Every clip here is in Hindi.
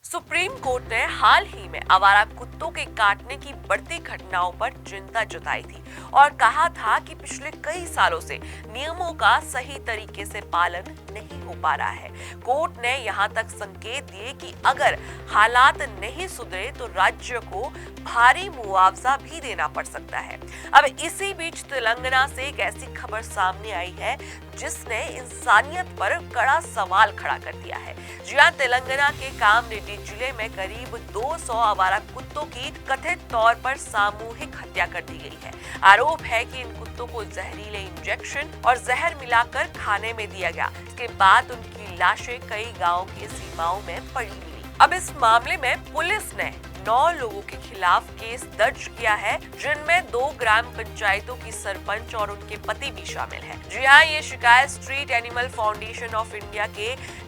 सुप्रीम कोर्ट ने हाल ही में आवारा कुत्तों के काटने की बढ़ती घटनाओं पर चिंता जताई थी और कहा था कि पिछले कई सालों से नियमों का सही तरीके से पालन नहीं हो पा रहा है। कोर्ट ने यहां तक संकेत दिए कि अगर हालात नहीं सुधरे तो राज्य को भारी मुआवजा भी देना पड़ सकता है। अब इसी बीच तेलंगाना से एक ऐसी खबर सामने आई है जिसने इंसानियत पर कड़ा सवाल खड़ा कर दिया है। जी हां, तेलंगाना के कामरेड्डी जिले में करीब 200 आवारा कुत्तों की कथित तौर पर सामूहिक हत्या कर दी गई है। आरोप है कि इन कुत्तों को जहरीले इंजेक्शन और जहर मिलाकर खाने में दिया गया। इसके बाद उनकी लाशें कई गांवों की सीमाओं में पड़ी मिली। अब इस मामले में पुलिस ने 9 लोगों के खिलाफ केस दर्ज किया है, जिनमें 2 ग्राम पंचायतों की सरपंच और उनके पति भी शामिल हैं। जी हाँ, ये शिकायत street animal foundation of India के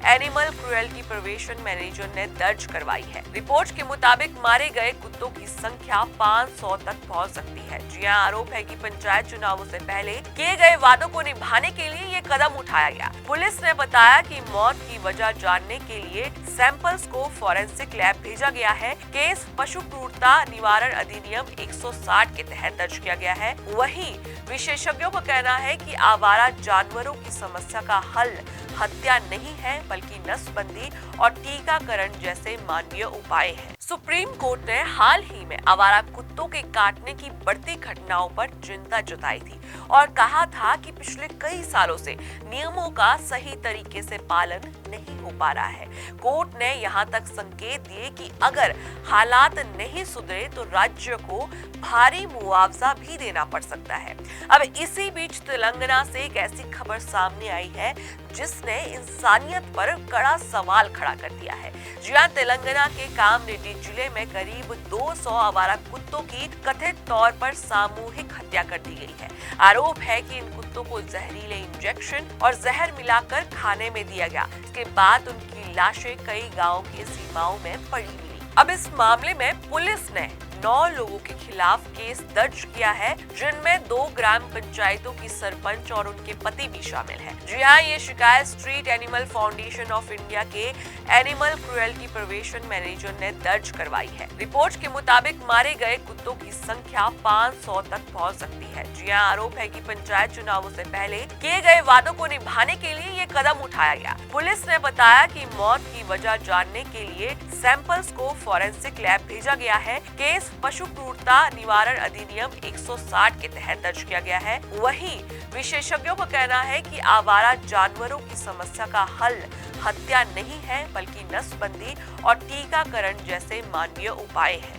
एनिमल क्रुएल्टी प्रिवेंशन मैनेजर ने दर्ज करवाई है। रिपोर्ट के मुताबिक मारे गए कुत्तों की संख्या 500 तक पहुंच सकती है। जी हाँ, आरोप है कि पंचायत चुनावों से पहले किए गए वादों को निभाने के लिए ये कदम उठाया गया। पुलिस ने बताया कि मौत की वजह जानने के लिए सैंपल्स को फॉरेंसिक लैब भेजा गया है। केस पशु क्रूरता निवारण अधिनियम 160 के तहत दर्ज किया गया है। वहीं विशेषज्ञों का कहना है कि आवारा जानवरों की समस्या का हल हत्या नहीं है, बल्कि नसबंदी और टीकाकरण जैसे मानवीय उपाय हैं। सुप्रीम कोर्ट ने हाल ही में आवारा कुत्तों के काटने की बढ़ती घटनाओं पर चिंता जताई थी और कहा था कि पिछले कई सालों से नियमों का सही तरीके से पालन नहीं हो पा रहा है। कोर्ट ने यहां तक संकेत दिए कि अगर हालात नहीं सुधरे तो राज्य को भारी मुआवजा भी देना पड़ सकता है। अब इसी बीच तेलंगाना से एक ऐसी खबर सामने आई है जिसने इंसानियत पर कड़ा सवाल खड़ा कर दिया है। जी हां, तेलंगाना के कामरेड्डी जिले में करीब 200 आवारा कुत्तों की कथित तौर पर सामूहिक हत्या कर दी गई है। आरोप है कि इन कुत्तों को जहरीले इंजेक्शन और जहर मिलाकर खाने में दिया गया। इसके बाद उनकी लाशें कई गांवों की सीमाओं में पड़ी मिली। अब इस मामले में पुलिस ने 9 लोगों के खिलाफ केस दर्ज किया है, जिनमें 2 ग्राम पंचायतों की सरपंच और उनके पति भी शामिल हैं। जी हाँ, ये शिकायत street animal foundation of India के एनिमल क्रुएल्टी प्रिवेंशन मैनेजर ने दर्ज करवाई है। रिपोर्ट के मुताबिक मारे गए कुत्तों की संख्या 500 तक पहुंच सकती है। जी हाँ, आरोप है कि पंचायत चुनावों से पहले किए गए वादों को निभाने के लिए ये कदम उठाया गया। पुलिस ने बताया कि मौत की वजह जानने के लिए सैंपल्स को फॉरेंसिक लैब भेजा गया है। केस पशु क्रूरता निवारण अधिनियम 160 के तहत दर्ज किया गया है। वहीं विशेषज्ञों का कहना है कि आवारा जानवरों की समस्या का हल हत्या नहीं है, बल्कि नसबंदी और टीकाकरण जैसे मानवीय उपाय हैं।